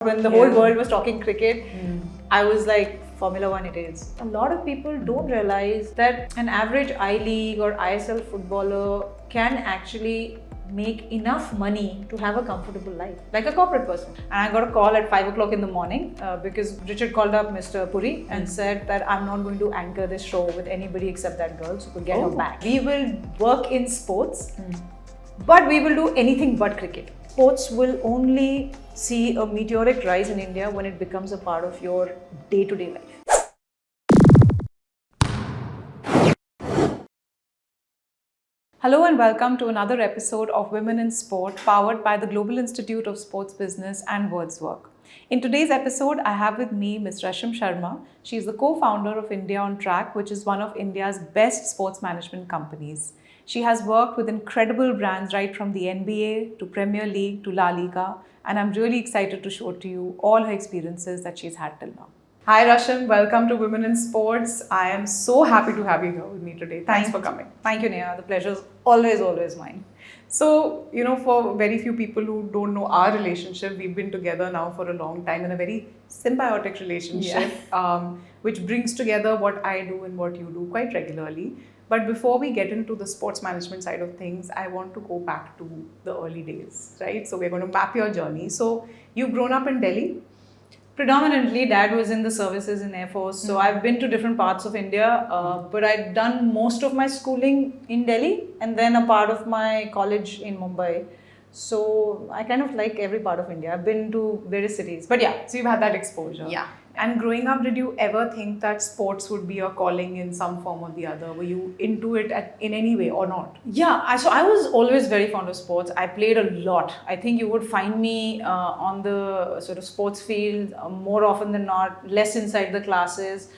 When the whole world was talking cricket, I was like, Formula One it is. A lot of people don't realize that an average I-League or ISL footballer can actually make enough money to have a comfortable life, like a corporate person. And I got a call at 5 o'clock in the morning because Richard called up Mr. Puri and said that I'm not going to anchor this show with anybody except that girl, so could get her back. We will work in sports, but we will do anything but cricket. Sports will only see a meteoric rise in India when it becomes a part of your day-to-day life. Hello and welcome to another episode of Women in Sport, powered by the Global Institute of Sports Business and WordsWork. In today's episode, I have with me Ms. Rashim Sharma. She is the co-founder of India on Track, which is one of India's best sports management companies. She has worked with incredible brands right from the NBA to Premier League to LaLiga, and I'm really excited to show to you all her experiences that she's had till now. Hi Rashim, welcome to Women in Sports. I am so happy to have you here with me today. Thanks for coming. Thank you, Neha. The pleasure is always mine. So, for very few people who don't know our relationship, we've been together now for a long time in a very symbiotic relationship, which brings together what I do and what you do quite regularly. But before we get into the sports management side of things, I want to go back to the early days, right? So we're going to map your journey. So you've grown up in Delhi? Predominantly, Dad was in the services in Air Force. So I've been to different parts of India, but I'd done most of my schooling in Delhi and then a part of my college in Mumbai. So I kind of like every part of India. I've been to various cities. But yeah, so you've had that exposure. Yeah. And growing up, did you ever think that sports would be your calling in some form or the other? Were you into it in any way or not? Yeah, so I was always very fond of sports. I played a lot. I think you would find me on the sort of sports field more often than not, less inside the classes.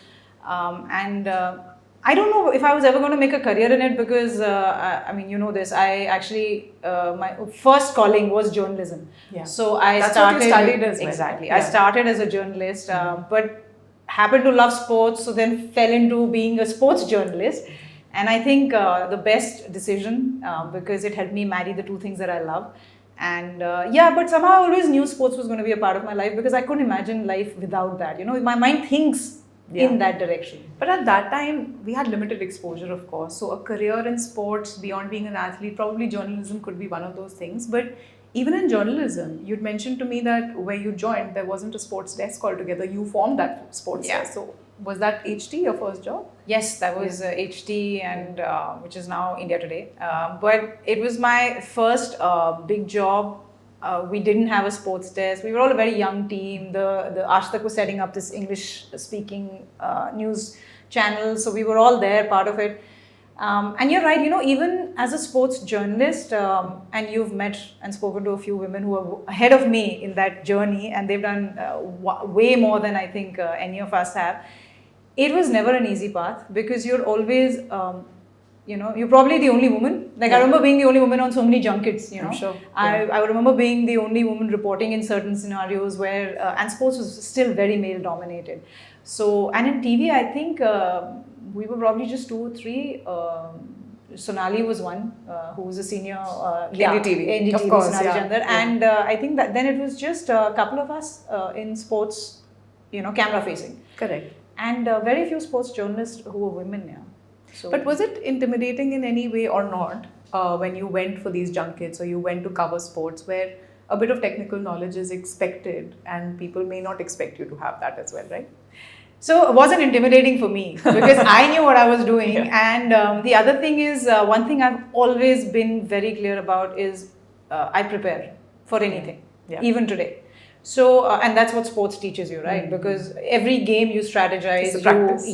I don't know if I was ever going to make a career in it because, you know this, I actually, my first calling was journalism. Yeah. So That's what you studied as well. Exactly. Yeah. I started as a journalist, but happened to love sports, so then fell into being a sports journalist. And I think the best decision because it helped me marry the two things that I love. And but somehow I always knew sports was going to be a part of my life because I couldn't imagine life without that. My mind thinks in that direction. But at that time, we had limited exposure, of course. So a career in sports, beyond being an athlete, probably journalism could be one of those things. But even in journalism, you'd mentioned to me that where you joined, there wasn't a sports desk altogether. You formed that sports desk. So was that HT, your first job? Yes, that was HT, and which is now India Today. But it was my first big job. We didn't have a sports desk. We were all a very young team. The Ashtak was setting up this English-speaking news channel, so we were all there, part of it. And you're right, even as a sports journalist, and you've met and spoken to a few women who are ahead of me in that journey, and they've done way more than I think any of us have. It was never an easy path because you're always... you're probably the only woman. I remember being the only woman on so many junkets, I'm sure. I remember being the only woman reporting in certain scenarios where, and sports was still very male dominated. So, and in TV, I think we were probably just 2 or 3. Sonali was one, who was a senior NDTV, of course, and I think that then it was just a couple of us in sports, camera facing. Correct. And very few sports journalists who were women, So, but was it intimidating in any way or not when you went for these junkets or you went to cover sports where a bit of technical knowledge is expected and people may not expect you to have that as well, right? So it wasn't intimidating for me because I knew what I was doing. And the other thing is, one thing I've always been very clear about is I prepare for anything, even today. So, and that's what sports teaches you, right? Because every game you strategize. It's the practice.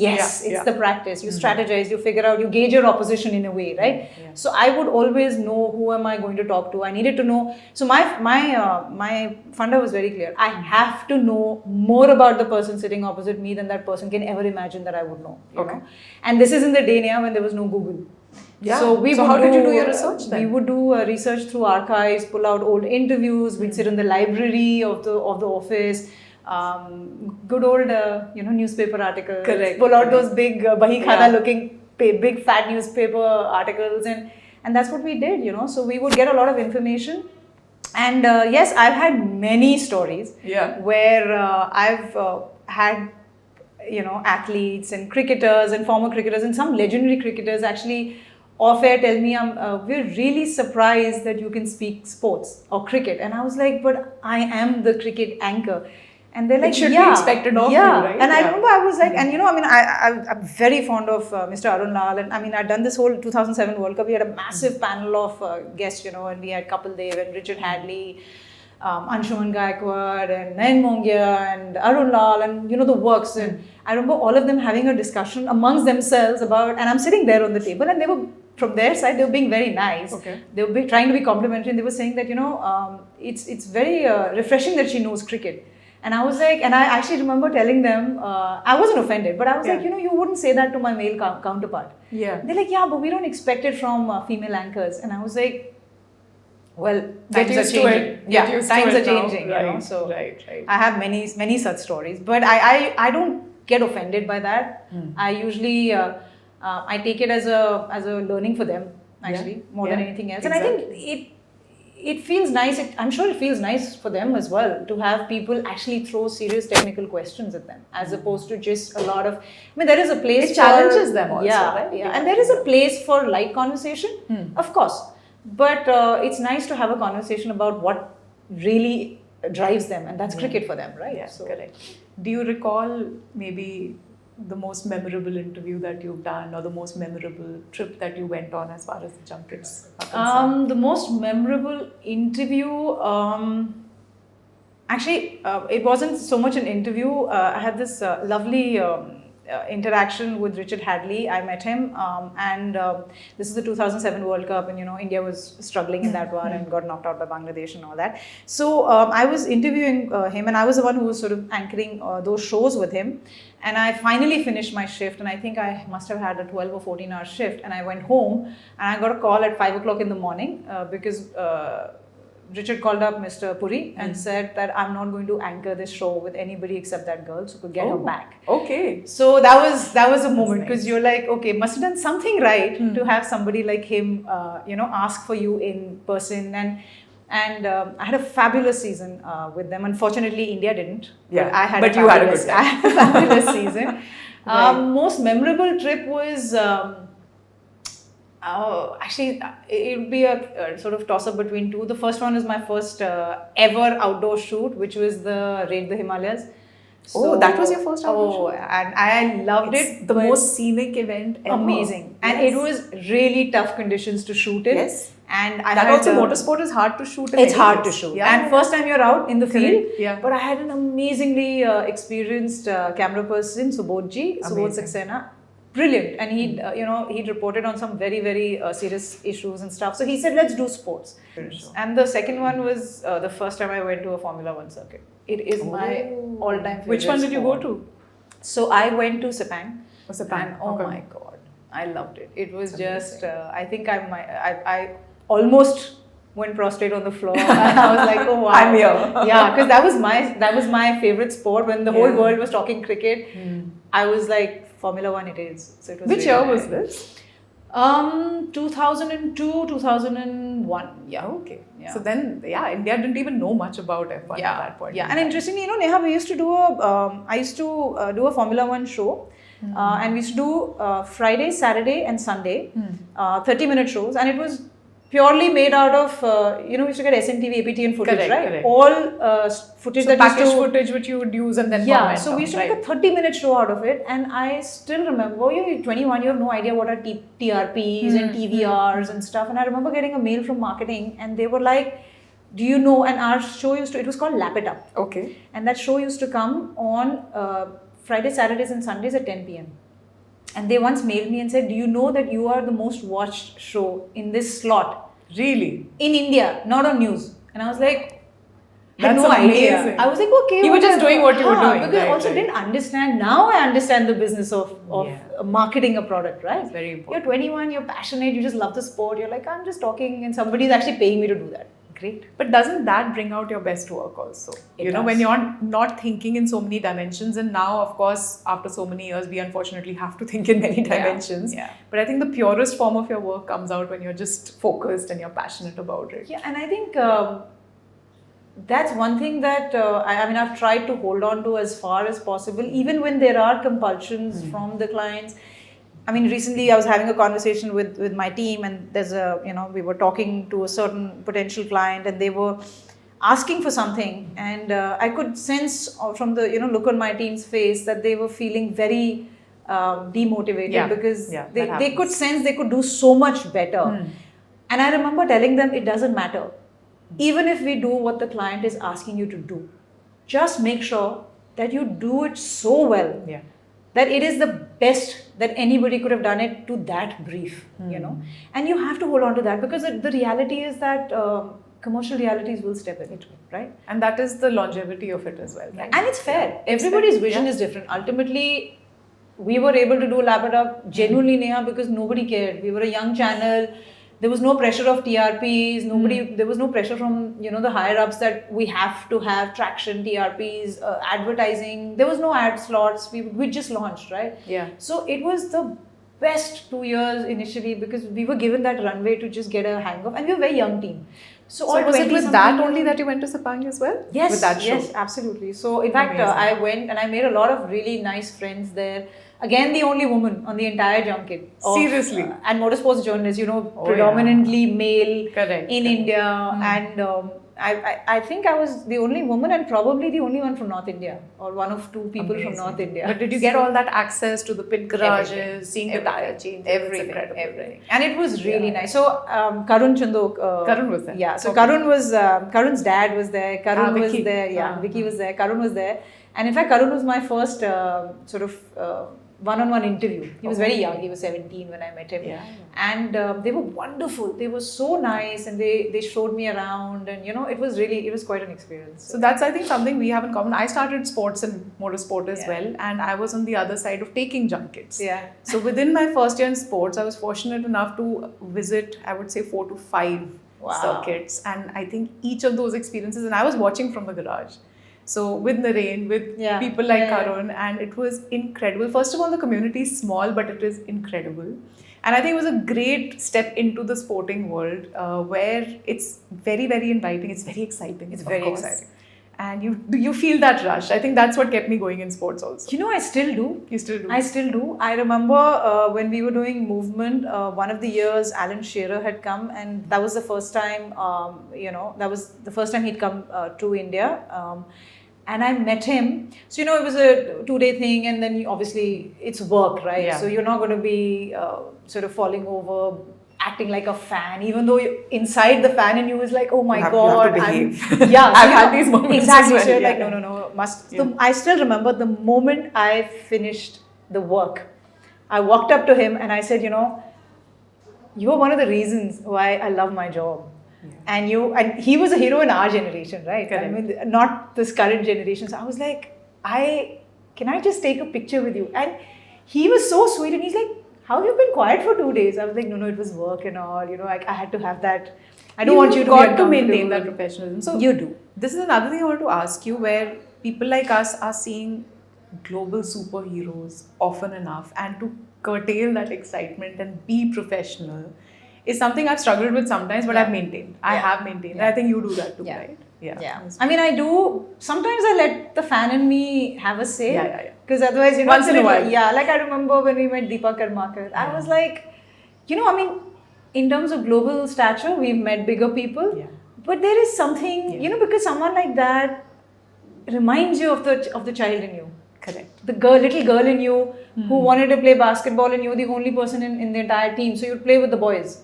It's the practice. You strategize, you figure out, you gauge your opposition in a way, right? Yeah. So I would always know who am I going to talk to. I needed to know. So my funda was very clear. I have to know more about the person sitting opposite me than that person can ever imagine that I would know. You know? And this is in the day now when there was no Google. Yeah. So how did you do your research then? We would do research through archives, pull out old interviews. We'd sit in the library of the office. Good old newspaper articles. Correct. Pull out those big bahi khana looking big fat newspaper articles and that's what we did. So we would get a lot of information. And yes, I've had many stories where I've had, athletes and cricketers and former cricketers and some legendary cricketers actually off air tell me, we're really surprised that you can speak sports or cricket. And I was like, but I am the cricket anchor. And they're like, it should be expected of you, right? And I remember I was like, and I'm very fond of Mr. Arun Lal. And I mean, I'd done this whole 2007 World Cup. We had a massive panel of guests, and we had Kapil Dev and Richard Hadley, Anshuman Gaikwad and Nayan Mongia and Arun Lal and, the works. And I remember all of them having a discussion amongst themselves about, and I'm sitting there on the table and they were, from their side, they were being very nice. Okay. They were trying to be complimentary and they were saying that, it's very refreshing that she knows cricket. And I was like, and I actually remember telling them, I wasn't offended, but I was like, you wouldn't say that to my male counterpart. Yeah. They're like, yeah, but we don't expect it from female anchors. And I was like, well, Get times used are to changing. it. Get used to Times it are now. changing, Right. So Right. I have many such stories, but I don't get offended by that. I usually I take it as a learning for them actually more than anything else. Exactly. And I think it feels nice. I'm sure it feels nice for them as well to have people actually throw serious technical questions at them, as opposed to just a lot of. I mean, there is a place. It challenges them also, right? Yeah, and there is a place for light conversation, of course. But it's nice to have a conversation about what really drives them, and that's cricket for them, right? Yeah, So, correct. Do you recall maybe the most memorable interview that you've done, or the most memorable trip that you went on as far as the junkets are concerned? the most memorable interview, actually, it wasn't so much an interview. I had this lovely interaction with Richard Hadley. I met him, and this is the 2007 World Cup, and India was struggling in that one and got knocked out by Bangladesh and all that. So I was interviewing him, and I was the one who was sort of anchoring those shows with him. And I finally finished my shift, and I think I must have had a 12 or 14-hour shift. And I went home, and I got a call at 5 o'clock in the morning because Richard called up Mr. Puri and said that I'm not going to anchor this show with anybody except that girl, so could get her back. Okay. So that was a moment, because you're like, okay, must have done something right to have somebody like him, ask for you in person. And I had a fabulous season with them. Unfortunately, India didn't. Yeah, but you had a good time. I had a fabulous season. Most memorable trip was. Actually, it would be a sort of toss-up between two. The first one is my first ever outdoor shoot, which was the Raid the Himalayas. So, that was your first outdoor shoot? And I loved it. The most scenic event ever. Amazing. And it was really tough conditions to shoot in. Yes. And I that had, also motorsport is hard to shoot. It's hard to shoot. Yeah. And first time you're out in the field. Yeah. But I had an amazingly experienced camera person, Subodh Saxena. Brilliant. And he'd reported on some very, very serious issues and stuff. So he said, let's do sports. And the second one was the first time I went to a Formula 1 circuit. It is my all-time favorite. Which one did you go to? So I went to Sepang. Sepang. And my God, I loved it. It was just, I think I almost went prostrate on the floor. I was like, oh wow. I'm here. Yeah, because that was my favorite sport. When the whole world was talking cricket, I was like, Formula 1 it is. So it was Which year was this? 2002, 2001. Yeah. Okay. Yeah. So then, India didn't even know much about F1 at that point. Yeah. And interestingly, Neha, we used to do I used to do a Formula 1 show. And we used to do Friday, Saturday and Sunday, 30-minute shows. And it was purely made out of, we used to get SNTV, APTN footage, right? Correct. All footage so that packaged used to... footage which you would use and then Yeah, so we used to make a 30-minute show out of it. And I still remember, you're 21, you have no idea what are TRPs and TVRs and stuff. And I remember getting a mail from marketing and they were like, do you know, and our show it was called Lap It Up. Okay. And that show used to come on Friday, Saturdays and Sundays at 10 p.m. And they once mailed me and said, do you know that you are the most watched show in this slot? Really? In India, not on news. And I was like, That's no idea. amazing. I was like, okay. You were just doing what you were doing. Because I also didn't understand. Now I understand the business of marketing a product, right? It's very important. You're 21, you're passionate, you just love the sport. You're like, I'm just talking and somebody's actually paying me to do that. Great. But doesn't that bring out your best work also? It does. When you're not thinking in so many dimensions, and now, of course, after so many years, we unfortunately have to think in many dimensions. Yeah. But I think the purest form of your work comes out when you're just focused and you're passionate about it. Yeah, and I think that's one thing that I mean, I've tried to hold on to as far as possible, even when there are compulsions from the clients. I mean, recently I was having a conversation with my team, and there's a, we were talking to a certain potential client, and they were asking for something, and I could sense from the look on my team's face that they were feeling very demotivated, because they could sense they could do so much better. And I remember telling them, it doesn't matter. Even if we do what the client is asking you to do, just make sure that you do it so well that it is the best that anybody could have done it to that brief, and you have to hold on to that, because the reality is that commercial realities will step in, right? And that is the longevity of it as well, right? And it's fair. Everybody's vision is different. Ultimately, we were able to do Lap It Up genuinely, Neha, because nobody cared. We were a young channel. There was no pressure of TRPs. There was no pressure from the higher ups that we have to have traction, TRPs, advertising. There was no ad slots. We just launched, right? Yeah. So it was the best 2 years initially, because we were given that runway to just get a hang of, and we were a very young team. So was it with that only that you went to Sepang as well? Yes, with that show? Yes, absolutely. So in fact, I went and I made a lot of really nice friends there. Again, the only woman on the entire junket. Seriously? And motorsports journalists, predominantly male in India. And I think I was the only woman, and probably the only one from North India, or one of two people from North India. But did you get all that access to the pit garages, seeing the tire changes? Everything. And it was really nice. So Karun Chandok. Karun was there. Yeah. So Karun's dad was there. Karun was there. Yeah. Vicky was there. Karun was there. And in fact, Karun was my first sort of one-on-one interview. He was very young. He was 17 when I met him. Yeah. And they were wonderful. They were so nice, and they showed me around, and it was quite an experience. So that's, I think, something we have in common. I started sports and motorsport as well, and I was on the other side of taking junkets. Yeah. So within my first year in sports, I was fortunate enough to visit, I would say, 4 to 5 circuits, and I think each of those experiences, and I was watching from the garage. So with Naren, with people like Karun, and it was incredible. First of all, the community is small, but it is incredible. And I think it was a great step into the sporting world, where it's very, very inviting. It's very exciting. It's very exciting. And you feel that rush. I think that's what kept me going in sports also. I still do. You still do? I still do. I remember when we were doing movement, one of the years Alan Shearer had come, and that was the first time, that was the first time he'd come to India. And I met him. So, it was a 2-day thing, and then obviously it's work, right? Yeah. So you're not going to be sort of falling over, acting like a fan, even though inside the fan in you is like, oh my God. You have to behave. I've had these moments exactly. as well. So you're like, no, must. Yeah. So I still remember the moment I finished the work. I walked up to him and I said, you are one of the reasons why I love my job. Yeah. And he was a hero in our generation, right? Correct. I mean, not this current generation. So I was like, can I just take a picture with you? And he was so sweet, and he's like, how have you been quiet for 2 days? I was like, no, it was work and all. I had to have that. I don't want you to maintain that professionalism. So you do. This is another thing I want to ask you, where people like us are seeing global superheroes often enough, and to curtail that excitement and be professional is something I've struggled with sometimes, but I've maintained. I have maintained. And I think you do that too, right? Yeah. I mean, I do. Sometimes I let the fan in me have a say. Yeah. Because otherwise, once in a while. Yeah, like I remember when we met Deepa Karmakar. I was like, I mean, in terms of global stature, we've met bigger people. Yeah. But there is something, because someone like that reminds you of the child in you. Correct. The little girl in you who wanted to play basketball, and you were the only person in the entire team. So you'd play with the boys.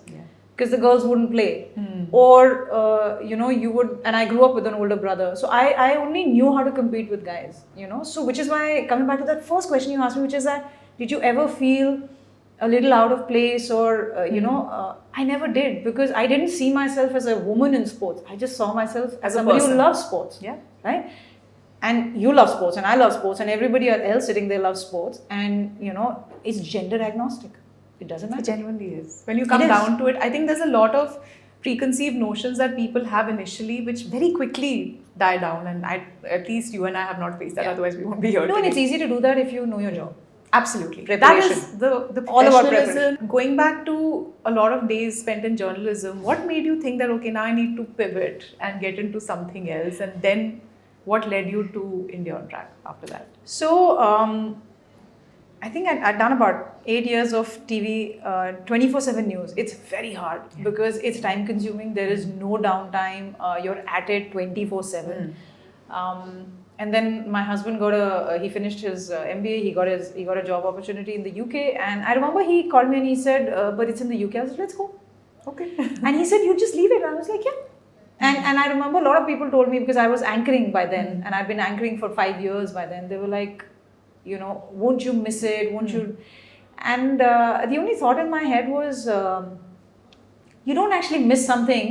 Because the girls wouldn't play. Or, you would, and I grew up with an older brother. So I only knew how to compete with guys, So which is why, coming back to that first question you asked me, which is that, did you ever feel a little out of place, or, I never did, because I didn't see myself as a woman in sports. I just saw myself as somebody who loves sports. Yeah. Right? And you love sports, and I love sports, and everybody else sitting there loves sports. And, it's gender agnostic. It doesn't matter. It genuinely is. When you come down to it, I think there's a lot of preconceived notions that people have initially, which very quickly die down. And at least you and I have not faced that, otherwise we won't be here No, today. and it's easy to do that if you know your job. Absolutely. That Preparation. is the All about professionalism. Going back to a lot of days spent in journalism, what made you think that, okay, now I need to pivot and get into something else? And then what led you to India on Track after that? So, I think I'd done about 8 years of TV, 24/7 news. It's very hard because it's time consuming. There is no downtime. You're at it 24/7. And then my husband he finished his MBA. He got a job opportunity in the UK. And I remember he called me and he said, "But it's in the UK." I was like, "Let's go." Okay. And he said, "You just leave it." And I was like, "Yeah." And I remember a lot of people told me, because I was anchoring by then, and I'd been anchoring for 5 years by then. They were like, won't you miss it? Won't you? And the only thought in my head was, you don't actually miss something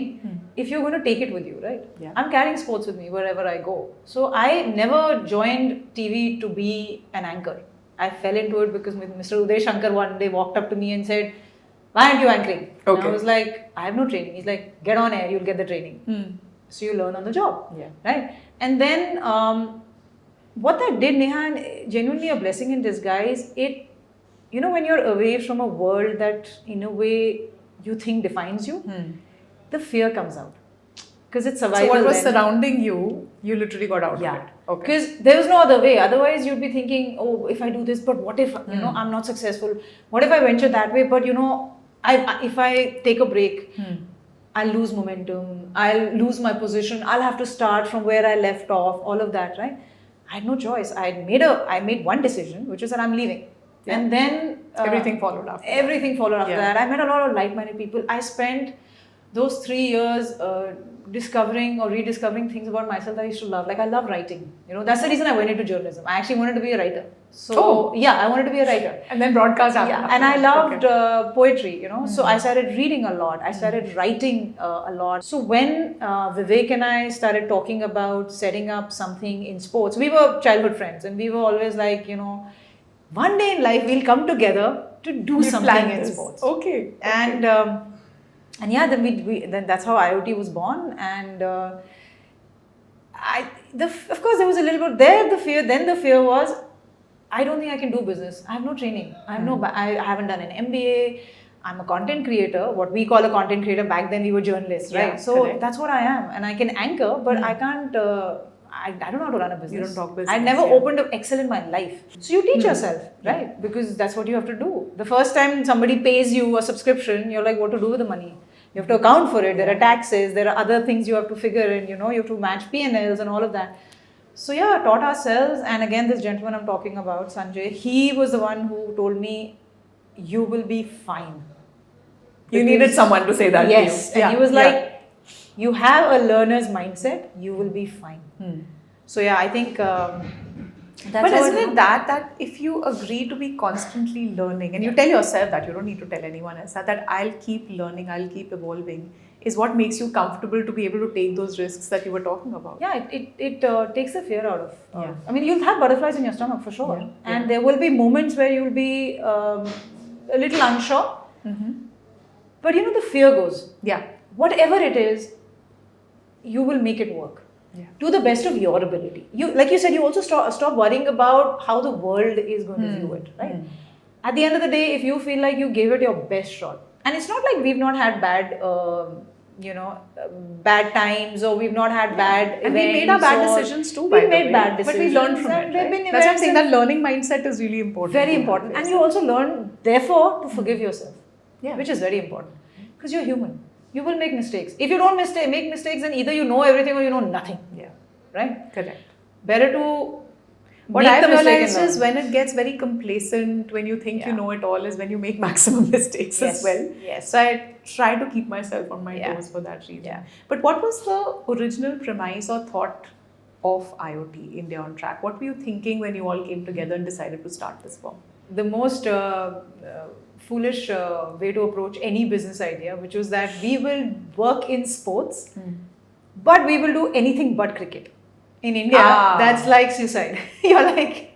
if you're going to take it with you, right? Yeah. I'm carrying sports with me wherever I go. So I never joined TV to be an anchor. I fell into it because Mr. Uday Shankar one day walked up to me and said, "Why aren't you anchoring?" Okay. And I was like, "I have no training." He's like, "Get on air, you'll get the training." So you learn on the job. Yeah. Right? And then what that did, Neha, and genuinely a blessing in disguise, when you're away from a world that in a way you think defines you, the fear comes out. Because it's survival. So what was then. surrounding you, you literally got out of it. Okay. Because there was no other way. Otherwise, you'd be thinking, "Oh, if I do this, but what if I'm not successful? What if I venture that way? But if I take a break, I'll lose momentum. I'll lose my position. I'll have to start from where I left off. All of that, right?" I had no choice. I made one decision, which was that I'm leaving. Yeah. And then everything followed after. Everything followed after that. I met a lot of like-minded people. I spent those 3 years discovering or rediscovering things about myself that I used to love. Like I love writing. That's the reason I went into journalism. I actually wanted to be a writer. So I wanted to be a writer. And then broadcast after. Yeah, and I loved poetry. So I started reading a lot. I started writing a lot. So when Vivek and I started talking about setting up something in sports, we were childhood friends, and we were always like, one day in life we'll come together to do something in sports. Okay. And yeah, then that's how IoT was born. And of course there was a little bit there. The fear was, I don't think I can do business. I have no training. I haven't done an MBA. I'm a content creator. What we call a content creator, back then we were journalists, right? Yeah, so correct. That's what I am, and I can anchor, but I can't. I don't know how to run a business. You don't talk business. I never opened an Excel in my life. So you teach yourself, right? Because that's what you have to do. The first time somebody pays you a subscription, you're like, what to do with the money? You have to account for it. There are taxes. There are other things you have to figure in. You have to match P&Ls and all of that. So yeah, taught ourselves. And again, this gentleman I'm talking about, Sanjay, he was the one who told me, "You will be fine." You needed someone to say that. Yes. To you. And he was like, "You have a learner's mindset. You will be fine." So yeah, I think. But isn't it that if you agree to be constantly learning, and you tell yourself that, you don't need to tell anyone else, that I'll keep learning, I'll keep evolving, is what makes you comfortable to be able to take those risks that you were talking about? Yeah, it takes the fear out of. I mean, you'll have butterflies in your stomach for sure, and there will be moments where you'll be a little unsure. But the fear goes. Yeah. Whatever it is, you will make it work. Yeah. To the best of your ability. Like you said, you also stop worrying about how the world is going to view it, right? At the end of the day, if you feel like you gave it your best shot, and it's not like we've not had bad times, or we've not had bad events. And we made our bad decisions too, We made bad decisions. But we learned from it. Right? That's why I'm saying that learning mindset is really important. Very important. And you also learn, therefore, to forgive yourself. Yeah. Which is very important. Because you're human. You will make mistakes. If you don't make mistakes, then either you know everything or you know nothing. Yeah. Right? Correct. Better to What make I've the mistake realized and is when it gets very complacent, when you think you know it all, is when you make maximum mistakes as well. Yes. So I try to keep myself on my toes for that reason. Yeah. But what was the original premise or thought of IoT, India on Track? What were you thinking when you all came together and decided to start this firm? The most foolish way to approach any business idea, which was that we will work in sports, but we will do anything but cricket. In India, that's like suicide. You're like,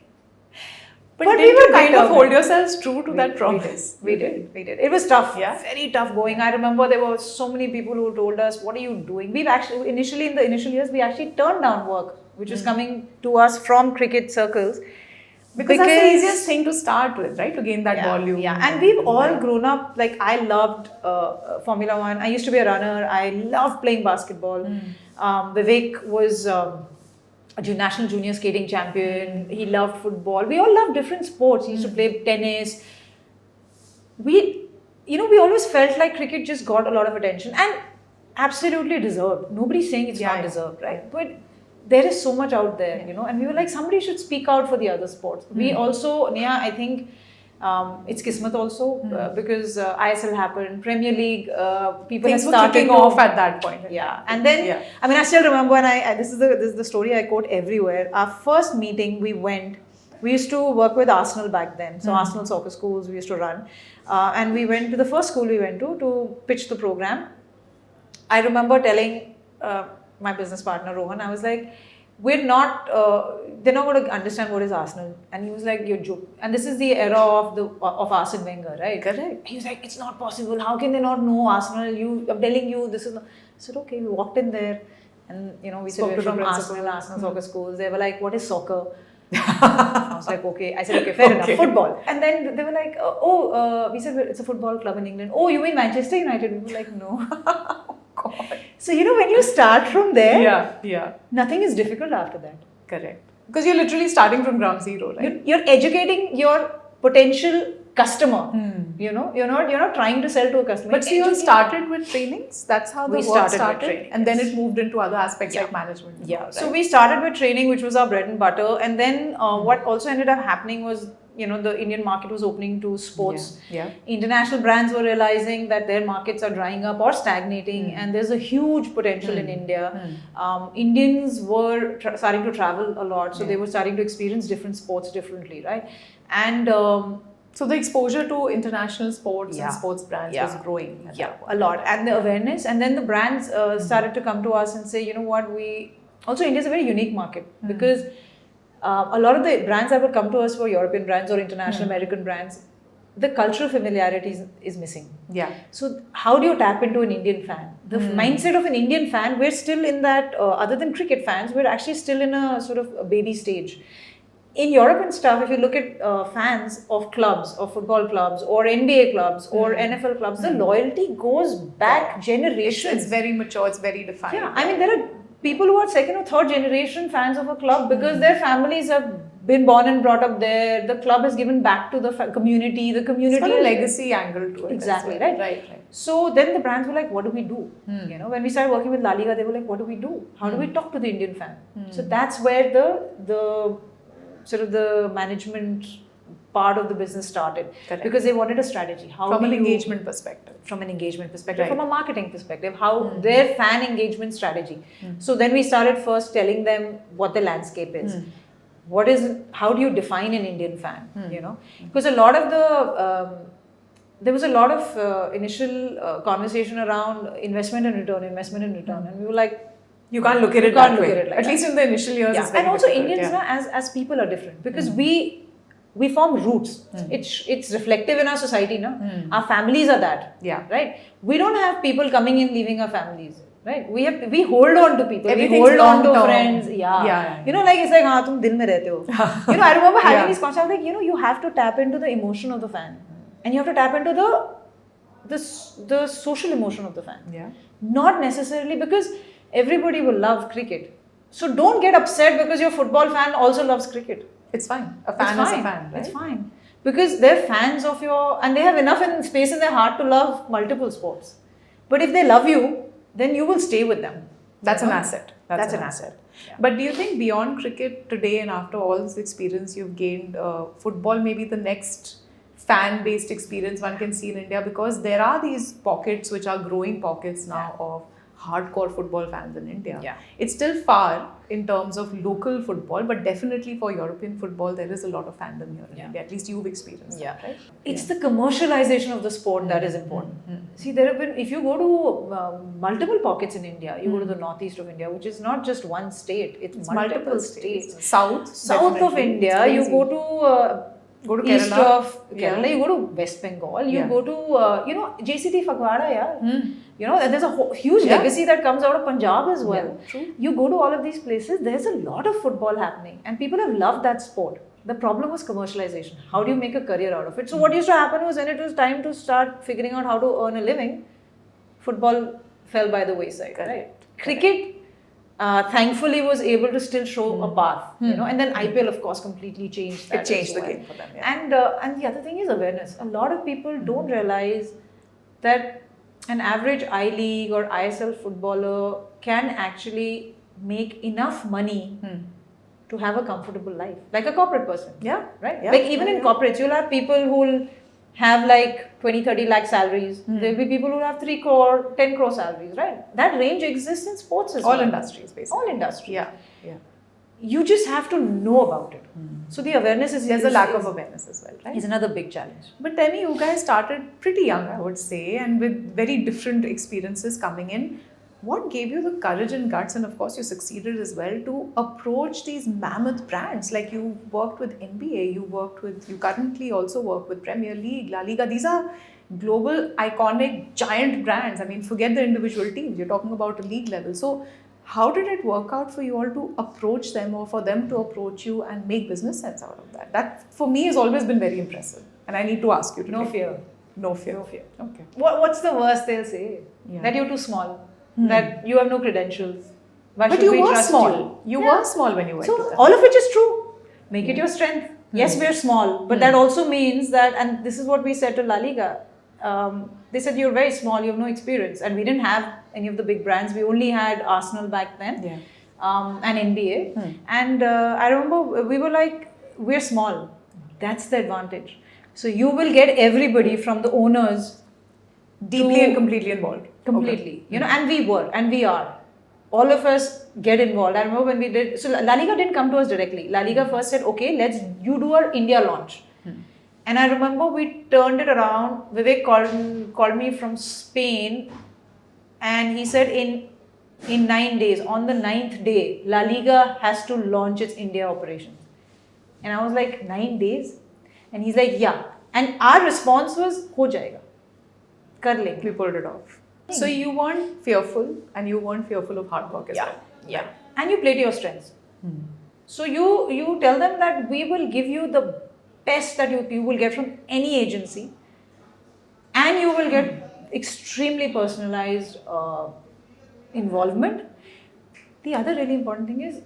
but did you kind of hold yourselves true to that promise? We did. It was tough. Yeah. Very tough going. I remember there were so many people who told us, "What are you doing?" We've actually, initially in the initial years, we actually turned down work, which was coming to us from cricket circles. Because that's the easiest thing to start with, right? To gain that volume. Yeah, and we've all grown up, like I loved Formula One. I used to be a runner. I loved playing basketball. Vivek was a national junior skating champion. He loved football. We all loved different sports. He used to play tennis. We always felt like cricket just got a lot of attention and absolutely deserved. Nobody's saying it's not deserved, right? But there is so much out there, and we were like, somebody should speak out for the other sports. We also, Neha, I think it's kismet also because ISL happened, Premier League, people Things have were started kicking off at that point. Yeah, and then I mean, I still remember, and this is the story I quote everywhere. Our first meeting, we used to work with Arsenal back then, so Arsenal soccer schools we used to run, and we went to the first school we went to pitch the program. I remember telling my business partner Rohan, I was like, they're not going to understand what is Arsenal. And he was like, you're joking. And this is the era of Arsene Wenger, right? Correct. He was like, it's not possible. How can they not know Arsenal? I'm telling you, this is not. I said, okay, we walked in there and, we said, we're from Arsenal soccer schools. They were like, what is soccer? I was like, okay. I said, okay, fair enough, football. And then they were like, we said, it's a football club in England. Oh, you mean Manchester United? We were like, no. God. So, when you start from there, nothing is difficult after that. Correct. Because you're literally starting from ground zero, right? You're educating your potential customer. You're not trying to sell to a customer. But so you all started with trainings? That's how the work started? With training, and then it moved into other aspects like management. Yeah. Right? So we started with training, which was our bread and butter. And then what also ended up happening was, the Indian market was opening to sports. Yeah. International brands were realizing that their markets are drying up or stagnating, and there's a huge potential in India. Indians were starting to travel a lot, so they were starting to experience different sports differently, right? And so the exposure to international sports and sports brands was growing. A lot, and the awareness, and then the brands started to come to us and say, you know what, India is a very unique market because a lot of the brands that would come to us were European brands or international American brands. The cultural familiarity is missing. Yeah. So how do you tap into an Indian fan? The mindset of an Indian fan, we're still in that, other than cricket fans, we're actually still in a sort of a baby stage. In Europe and stuff, if you look at fans of clubs, of football clubs, or NBA clubs, or NFL clubs, the loyalty goes back generations. It's very mature, it's very defined. Yeah, I mean, there are people who are second or third generation fans of a club because their families have been born and brought up there. The club has given back to the community. The community it's got a legacy angle to it. Exactly, well. right. So then the brands were like, what do we do? When we started working with LaLiga, they were like, what do we do? How do we talk to the Indian fan? So that's where the sort of the management part of the business started. Correct. Because they wanted a strategy. From an engagement perspective. From an engagement perspective, from a marketing perspective, how their fan engagement strategy. So then we started first telling them what the landscape is. How do you define an Indian fan? Because a lot of there was a lot of initial conversation around investment and return, and we were like, you can't look at it that way. At least in the initial years. Yeah. And also Indians as people are different because we form roots. It's reflective in our society. Our families are that. Yeah. Right? We don't have people coming in leaving our families. Right? We hold on to people. We Everything's hold on to long-term. friends. Yeah. Like it's like, tum dil mein rehte ho. I remember having these conversations like, you have to tap into the emotion of the fan. And you have to tap into the social emotion of the fan. Yeah. Not necessarily because everybody will love cricket. So don't get upset because your football fan also loves cricket. It's fine. A fan is a fan, right? It's fine. Because they're fans of and they have enough space in their heart to love multiple sports. But if they love you, then you will stay with them. That's an asset. That's an asset. Yeah. But do you think beyond cricket today and after all this experience you've gained, football may be the next fan-based experience one can see in India? Because there are these pockets which are growing pockets now of hardcore football fans in India. Yeah. It's still far in terms of local football, but definitely for European football, there is a lot of fandom here in India. At least you've experienced that, right? It's the commercialization of the sport that is important. See, there have been, if you go to multiple pockets in India, you go to the northeast of India, which is not just one state, it's multiple states. South of India, you go to east Kerala. of Kerala, you go to West Bengal, you go to, JCT Faghwara, there's a huge legacy that comes out of Punjab as well. Yeah, true. You go to all of these places, there's a lot of football happening and people have loved that sport. The problem was commercialization. How do you make a career out of it? So what used to happen was when it was time to start figuring out how to earn a living, football fell by the wayside. Right? Cricket, thankfully, was able to still show a path. And then IPL, of course, completely changed that. It changed the game for them. Yeah. And the other thing is awareness. A lot of people don't realize that an average I League or ISL footballer can actually make enough money to have a comfortable life, like a corporate person. Yeah. Right? Yeah. Like even in corporates, you'll have people who'll have like 20, 30 lakh salaries. There'll be people who have 3 crore, 10 crore salaries, right? That range exists in sports as well. All industries, basically. All industries. Yeah. Yeah. You just have to know about it. So the awareness is... There's a lack of awareness as well, right? Is another big challenge. But tell me, you guys started pretty young, I would say, and with very different experiences coming in. What gave you the courage and guts, and of course you succeeded as well, to approach these mammoth brands? Like you worked with NBA, you currently also work with Premier League, LaLiga. These are global, iconic, giant brands. I mean, forget the individual teams. You're talking about a league level. So how did it work out for you all to approach them, or for them to approach you and make business sense out of that? That, for me, has always been very impressive. And I need to ask you today. No fear. No fear. No fear. Okay. What's the worst they'll say? Yeah. That you're too small. That you have no credentials. Why But should you we were trust small. you? You were small when you went to So them. all of which is true. Make it your strength. Yes, we're small, but that also means that, and this is what we said to LaLiga. They said you're very small, you have no experience, and we didn't have any of the big brands. We only had Arsenal back then, and NBA. And I remember we were like, we're small. That's the advantage. So you will get everybody from the owners Deeply and completely involved. Completely. And we are. All of us get involved. I remember when we did, so LaLiga didn't come to us directly. LaLiga first said, okay, you do our India launch. And I remember we turned it around. Vivek called me from Spain, and he said in 9 days, on the 9th day, LaLiga has to launch its India operations. And I was like, 9 days? And he's like, yeah. And our response was, ho jayega. Kar lenge. We pulled it off. So you weren't fearful, and you weren't fearful of hard work as well. Yeah. And you play to your strengths. So you tell them that we will give you the best that you will get from any agency, and you will get extremely personalized involvement. The other really important thing is,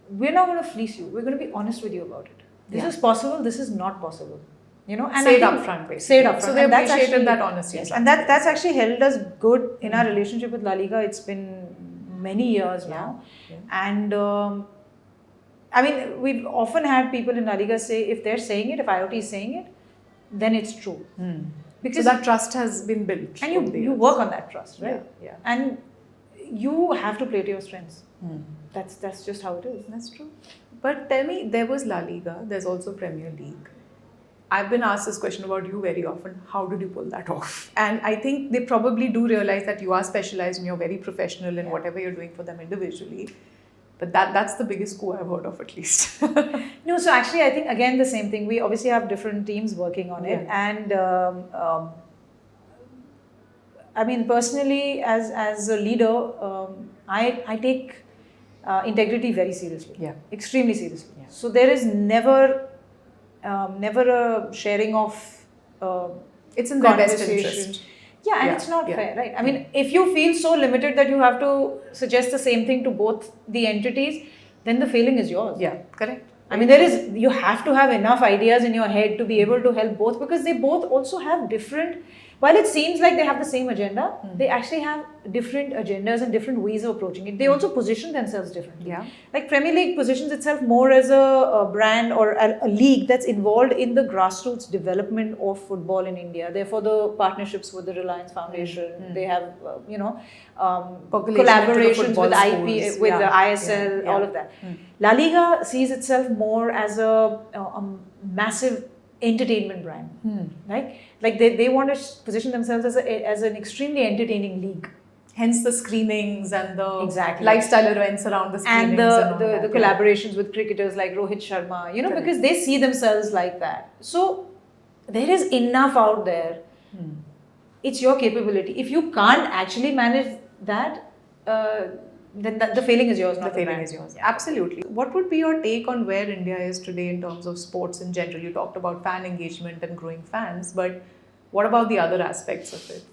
we're not going to fleece you. We're going to be honest with you about it. This is possible, this is not possible. And say it upfront, basically. Say it upfront. So they appreciated that honesty. Yes, and that's actually held us good in our relationship with LaLiga. It's been many years now. Yeah. And I mean, we've often had people in LaLiga say, if they're saying it, if IoT is saying it, then it's true. Because so that trust has been built. And you work on that trust, right? Yeah. And you have to play to your strengths. That's just how it is. That's true. But tell me, there was La Liga, there's also Premier League. I've been asked this question about you very often. How did you pull that off? And I think they probably do realize that you are specialized and you're very professional in whatever you're doing for them individually. But that's the biggest coup I've heard of, at least. No, so actually, I think, again, the same thing. We obviously have different teams working on it. And I mean, personally, as a leader, I take integrity very seriously. Yeah. Extremely seriously. Yeah. So there is never a sharing of it's in their best interest. Yeah, and it's not fair, right? I mean, if you feel so limited that you have to suggest the same thing to both the entities, then the failing is yours. Yeah, correct. I mean, you have to have enough ideas in your head to be able to help both, because they both also have different, while it seems like they have the same agenda, they actually have different agendas and different ways of approaching it. They also position themselves differently. Yeah. Like Premier League positions itself more as a brand or a league that's involved in the grassroots development of football in India. Therefore, the partnerships with the Reliance Foundation, they have, collaborations with IP, with the ISL, all of that. La Liga sees itself more as a massive entertainment brand, right? Like they want to position themselves as an extremely entertaining league. Hence the screenings and the Exactly. lifestyle events around the screenings. And the collaborations with cricketers like Rohit Sharma, because they see themselves like that. So there is enough out there. It's your capability. If you can't actually manage that, then the failing is yours, not The failing brand. is yours. Absolutely. What would be your take on where India is today in terms of sports in general? You talked about fan engagement and growing fans, but what about the other aspects of it?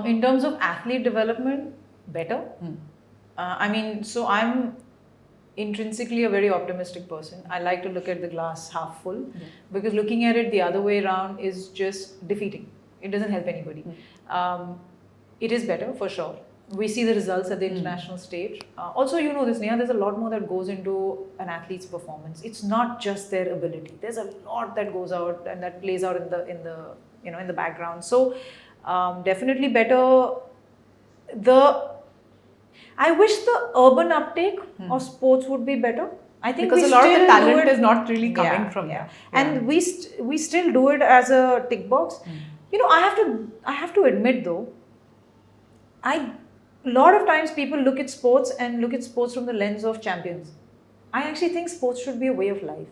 In terms of athlete development, better. I mean, so I'm intrinsically a very optimistic person. I like to look at the glass half full because looking at it the other way around is just defeating. It doesn't help anybody. It is better for sure. We see the results at the international stage. Also, you know this, Neha, there's a lot more that goes into an athlete's performance. It's not just their ability. There's a lot that goes out and that plays out in the background. So definitely better. I wish the urban uptake of sports would be better. I think because a lot of the talent is not really coming from there. And we still do it as a tick box. You know, I have to admit though, a lot of times people look at sports and look at sports from the lens of champions. I actually think sports should be a way of life.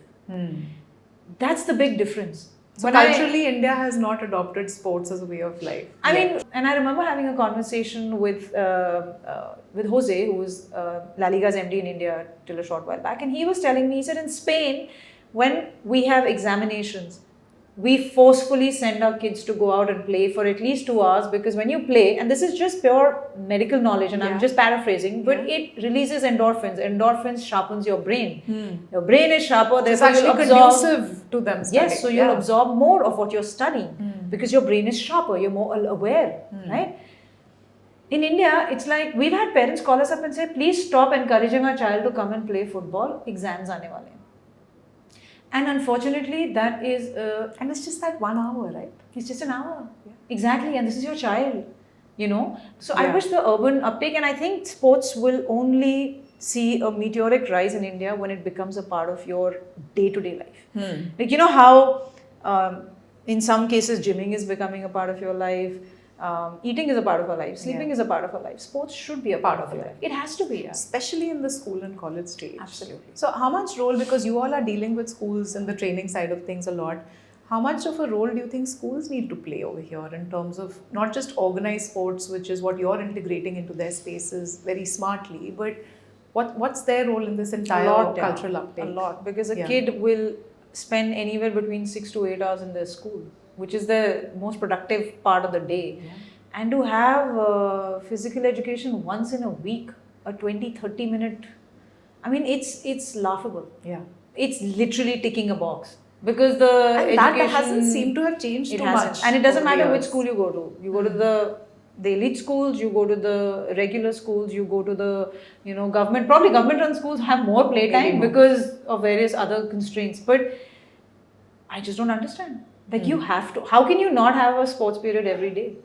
That's the big difference. So culturally, India has not adopted sports as a way of life. I mean, and I remember having a conversation with Jose, who was LaLiga's MD in India till a short while back, and he was telling me, he said in Spain, when we have examinations, we forcefully send our kids to go out and play for at least 2 hours, because when you play, and this is just pure medical knowledge and I'm just paraphrasing, but it releases endorphins. Endorphins sharpens your brain. Your brain is sharper, therefore it's actually conducive to them studying. Yes, so you'll absorb more of what you're studying because your brain is sharper, you're more aware, right? In India, it's like we've had parents call us up and say, please stop encouraging our child to come and play football, exams aane wale hain. And unfortunately, that is... and it's just that 1 hour, right? It's just an hour. Exactly, and this is your child, you know. So I wish the urban uptake, and I think sports will only see a meteoric rise in India when it becomes a part of your day-to-day life. Like, you know how in some cases gymming is becoming a part of your life, eating is a part of our life, sleeping is a part of our life. Sports should be a part of your life. It has to be. Especially in the school and college stage. Absolutely. So how much role, because you all are dealing with schools and the training side of things a lot, how much of a role do you think schools need to play over here in terms of not just organized sports, which is what you're integrating into their spaces very smartly, but what's their role in this entire cultural uptake? A lot, because a kid will spend anywhere between 6 to 8 hours in their school, which is the most productive part of the day. And to have physical education once in a week, a 20-30 minute, I mean, it's laughable. It's literally ticking a box. Because education... that hasn't seemed to have changed too much. And it doesn't matter which school you go to. You go to the elite schools, you go to the regular schools, you go to the government. Probably government-run schools have more playtime because of various other constraints. But I just don't understand. Like you have to. How can you not have a sports period every day?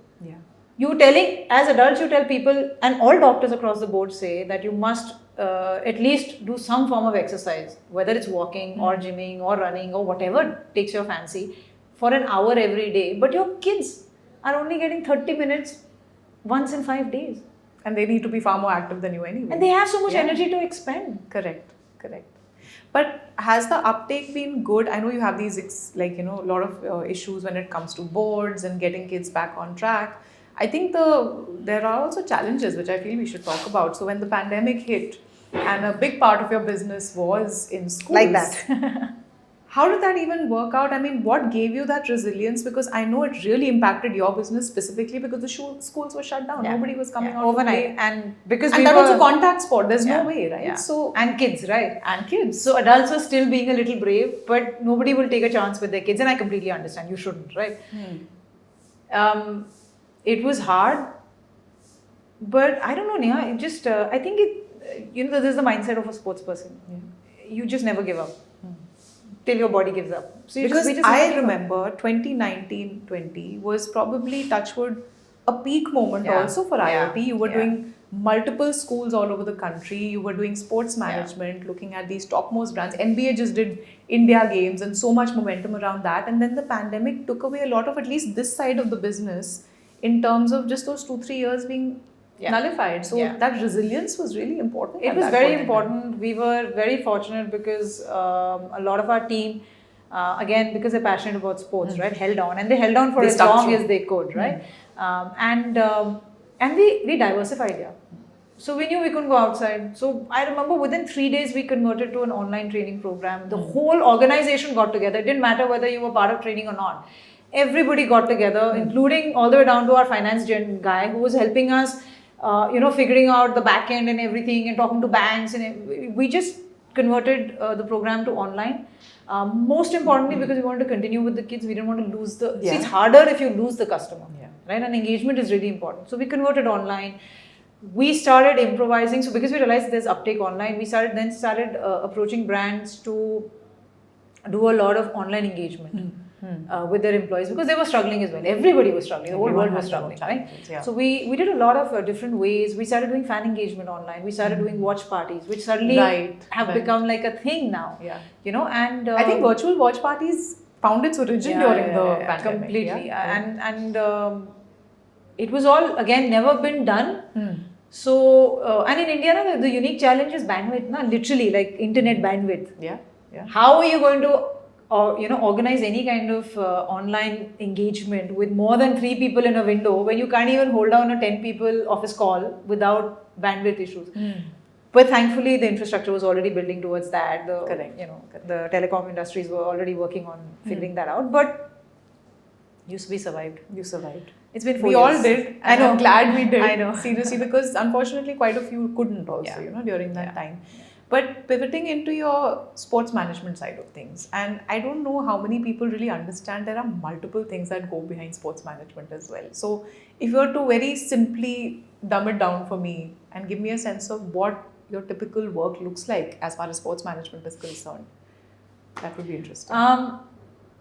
As adults, you tell people, and all doctors across the board say that you must at least do some form of exercise, whether it's walking or gymming or running or whatever takes your fancy, for an hour every day. But your kids are only getting 30 minutes once in 5 days. And they need to be far more active than you anyway. And they have so much energy to expend. Correct. But has the uptake been good? I know you have these, a lot of issues when it comes to boards and getting kids back on track. I think there are also challenges which I feel we should talk about. So when the pandemic hit and a big part of your business was in schools. Like that. How did that even work out? I mean, what gave you that resilience? Because I know it really impacted your business specifically because the schools were shut down. Nobody was coming out overnight. And because that was a contact sport. There's no way, right? So and kids, right? And kids. So adults are still being a little brave, but nobody will take a chance with their kids. And I completely understand. You shouldn't, right? It was hard, but I don't know, Neha. It just, I think this is the mindset of a sports person. You just never give up till your body gives up. So because I remember 2019-20 was probably, touchwood, a peak moment also for IoT. You were doing multiple schools all over the country. You were doing sports management, looking at these topmost brands. NBA just did India Games and so much momentum around that. And then the pandemic took away a lot of at least this side of the business in terms of just those 2-3 years being nullified. So that resilience was really important. It was very important. We were very fortunate because a lot of our team, again, because they're passionate about sports, right, held on. And they held on for as long as they could, right? And we diversified, So we knew we couldn't go outside. So I remember within 3 days we converted to an online training program. The whole organization got together. It didn't matter whether you were part of training or not. Everybody got together, including all the way down to our finance guy who was helping us, figuring out the back end and everything and talking to banks. And we just converted the program to online. Most importantly, because we wanted to continue with the kids, we didn't want to lose the... See, it's harder if you lose the customer, right? And engagement is really important. So we converted online. We started improvising. So because we realized there's uptake online, we started approaching brands to do a lot of online engagement with their employees, because they were struggling as well. Everybody was struggling. The whole world was struggling, right? Yeah. So we did a lot of different ways. We started doing fan engagement online. We started doing watch parties, which suddenly have become like a thing now. Yeah. And I think virtual watch parties found its origin during the pandemic. Completely. And it was all, again, never been done. So, and in India, the unique challenge is bandwidth, literally, like internet bandwidth. Yeah. How are you going to, organize any kind of online engagement with more than 3 people in a window when you can't even hold down a 10 people office call without bandwidth issues? But thankfully, the infrastructure was already building towards that. The telecom industries were already working on figuring that out. But you survived. You survived. It's been 4 years. We all did. I know. I'm glad we did. I know. Seriously, because unfortunately, quite a few couldn't also, during that time. But pivoting into your sports management side of things, and I don't know how many people really understand there are multiple things that go behind sports management as well. So if you were to very simply dumb it down for me and give me a sense of what your typical work looks like as far as sports management is concerned, that would be interesting.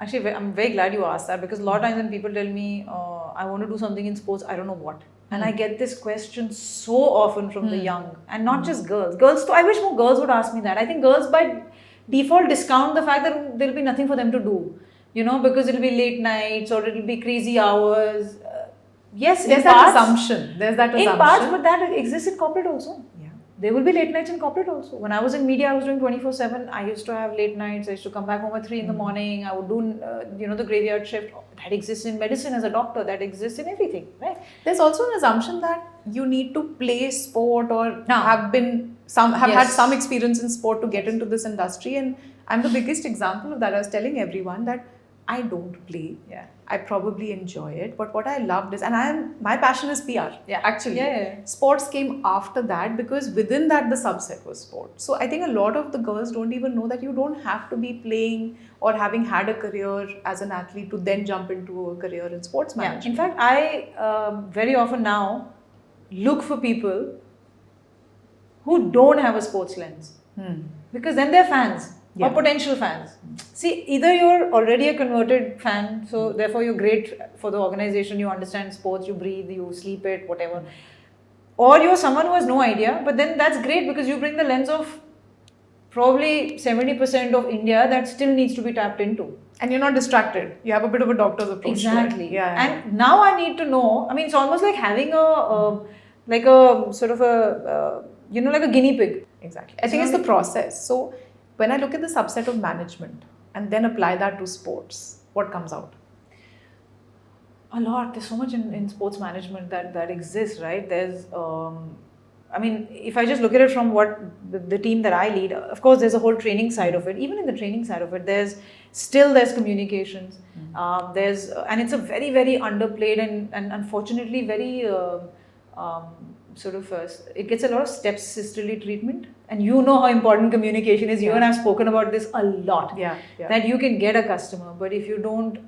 Actually, I'm very glad you asked that, because a lot of times when people tell me, I want to do something in sports, I don't know what. And I get this question so often from the young, and not just girls. Girls too. I wish more girls would ask me that. I think girls by default discount the fact that there'll be nothing for them to do, because it'll be late nights or it'll be crazy hours. Yes, there's that assumption. There's that assumption. In parts, but that exists in corporate also. Yeah. There will be late nights in corporate also. When I was in media, I was doing 24/7. I used to have late nights. I used to come back home at 3 in the morning. I would do, the graveyard shift. That exists in medicine as a doctor. That exists in everything, right? There's also an assumption that you need to play sport or have had some experience in sport to get into this industry. And I'm the biggest example of that. I was telling everyone that I don't play. Yeah. I probably enjoy it, but what I loved is, and my passion is PR. Yeah. Actually, Yeah. Sports came after that, because within that the subset was sport. So I think a lot of the girls don't even know that you don't have to be playing or having had a career as an athlete to then jump into a career in sports management. In fact, I very often now look for people who don't have a sports lens, because then they're fans. Or potential fans. See, either you're already a converted fan, so therefore you're great for the organization, you understand sports, you breathe, you sleep it, whatever. Or you're someone who has no idea, but then that's great, because you bring the lens of probably 70% of India that still needs to be tapped into. And you're not distracted. You have a bit of a doctor's approach. Exactly. To it. Yeah. And now I need to know, it's almost like having like a sort of a, like a guinea pig. Exactly. I think it's the process. So when I look at the subset of management and then apply that to sports, what comes out? A lot. There's so much in sports management that exists, right? There's, if I just look at it from what the team that I lead, of course, there's a whole training side of it. Even in the training side of it, there's communications. And it's a very, very underplayed and unfortunately very it gets a lot of step-sisterly treatment. And you know how important communication is. You and I have spoken about this a lot. Yeah. That you can get a customer, but if you don't,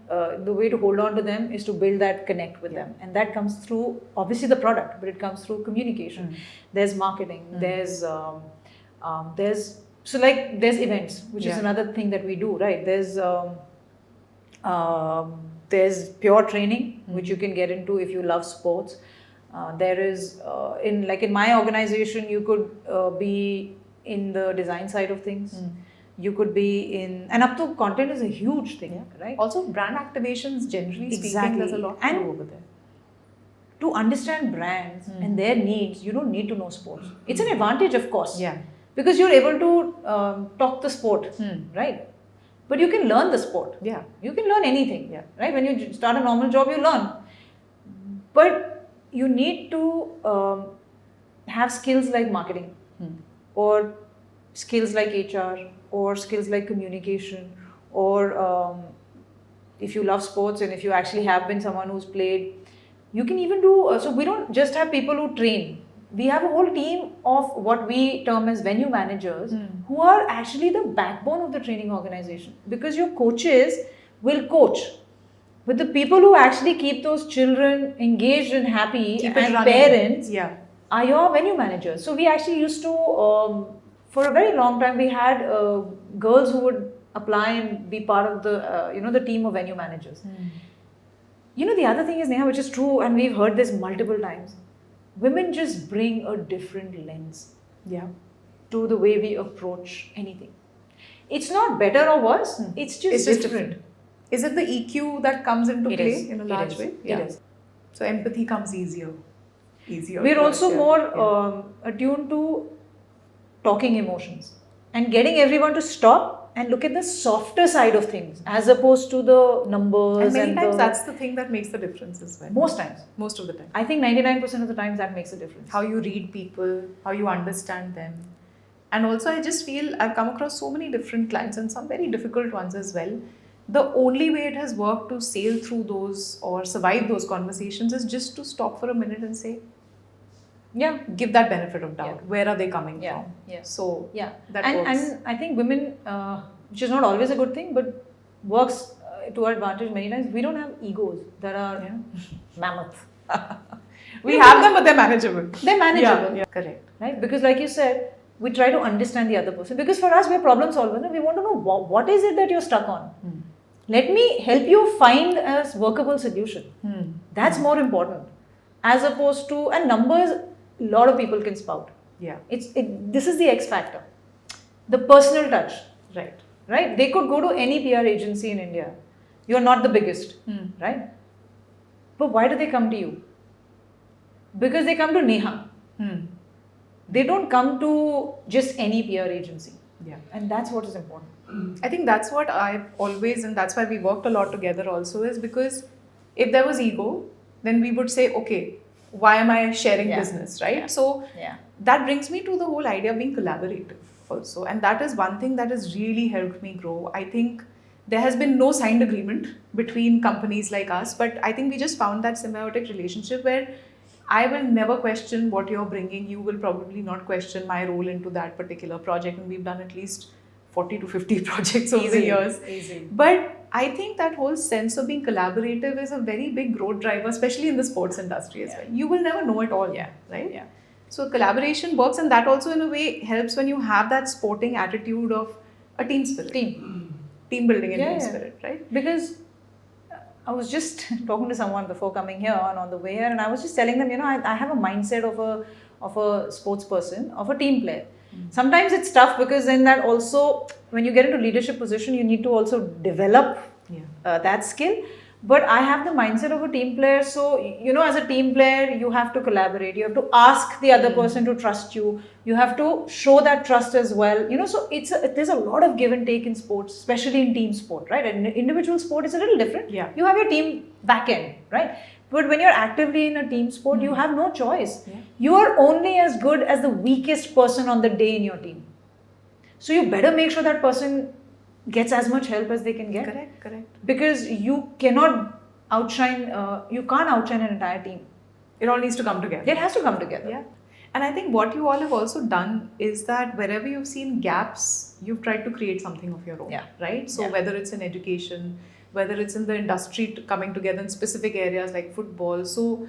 the way to hold on to them is to build that connect with them. And that comes through, obviously, the product, but it comes through communication. There's marketing, there's events, which is another thing that we do, right? There's pure training, which you can get into if you love sports. There is, in my organization, you could be in the design side of things. You could be in, and up to content is a huge thing, right? Also, brand activations, generally speaking, there's a lot to do over there. To understand brands and their needs, you don't need to know sports. It's an advantage, of course. Yeah. Because you're able to talk the sport, right? But you can learn the sport. Yeah. You can learn anything, right? When you start a normal job, you learn. But you need to have skills like marketing or skills like HR or skills like communication or if you love sports and if you actually have been someone who's played, you can even do, so we don't just have people who train. We have a whole team of what we term as venue managers who are actually the backbone of the training organization, because your coaches will coach. But the people who actually keep those children engaged and happy and parents are your venue managers. So we actually used to, for a very long time, we had girls who would apply and be part of the, the team of venue managers. The other thing is, Neha, which is true, and we've heard this multiple times, women just bring a different lens to the way we approach anything. It's not better or worse, it's just different. Is it the EQ that comes into play in a large way? It is. So empathy comes easier. We're also more attuned to talking emotions and getting everyone to stop and look at the softer side of things as opposed to the numbers. And many times that's the thing that makes the difference as well. Most times. Most of the time. I think 99% of the times that makes a difference. How you read people, how you understand them. And also I just feel I've come across so many different clients and some very difficult ones as well. The only way it has worked to sail through those or survive those conversations is just to stop for a minute and say, give that benefit of doubt. Where are they coming from? So that works. And I think women, which is not always a good thing, but works to our advantage many times. We don't have egos that are mammoth. We have them, but they're manageable. They're manageable. Yeah, correct. Right? Because like you said, we try to understand the other person. Because for us, we're problem solvers. And we want to know what is it that you're stuck on. Let me help you find a workable solution. That's more important. As opposed to, and numbers, a lot of people can spout. This is the X factor. The personal touch. Right? They could go to any PR agency in India. You're not the biggest. Right? But why do they come to you? Because they come to Neha. They don't come to just any PR agency. And that's what is important. I think that's what I've always, and that's why we worked a lot together also, is because if there was ego, then we would say, okay, why am I sharing business, right? So that brings me to the whole idea of being collaborative also. And that is one thing that has really helped me grow. I think there has been no signed agreement between companies like us, but I think we just found that symbiotic relationship where I will never question what you're bringing. You will probably not question my role into that particular project. And we've done at least 40 to 50 projects over the years. But I think that whole sense of being collaborative is a very big growth driver, especially in the sports industry as well. You will never know it all, right? So collaboration works, and that also in a way helps when you have that sporting attitude of a team spirit. Team building and team spirit, right? Because I was just talking to someone before coming here and on the way here, and I was just telling them, I have a mindset of a sports person, of a team player. Sometimes it's tough because then that also, when you get into leadership position, you need to also develop that skill. But I have the mindset of a team player. So, as a team player, you have to collaborate. You have to ask the other person to trust you. You have to show that trust as well. So there's a lot of give and take in sports, especially in team sport, right? And individual sport is a little different. You have your team back end, right? But when you're actively in a team sport, you have no choice. You are only as good as the weakest person on the day in your team. So you better make sure that person gets as much help as they can get. Correct. Because you cannot outshine, you can't outshine an entire team. It all needs to come together. It has to come together. And I think what you all have also done is that wherever you've seen gaps, you've tried to create something of your own, right? So whether it's in education, whether it's in the industry coming together in specific areas like football. So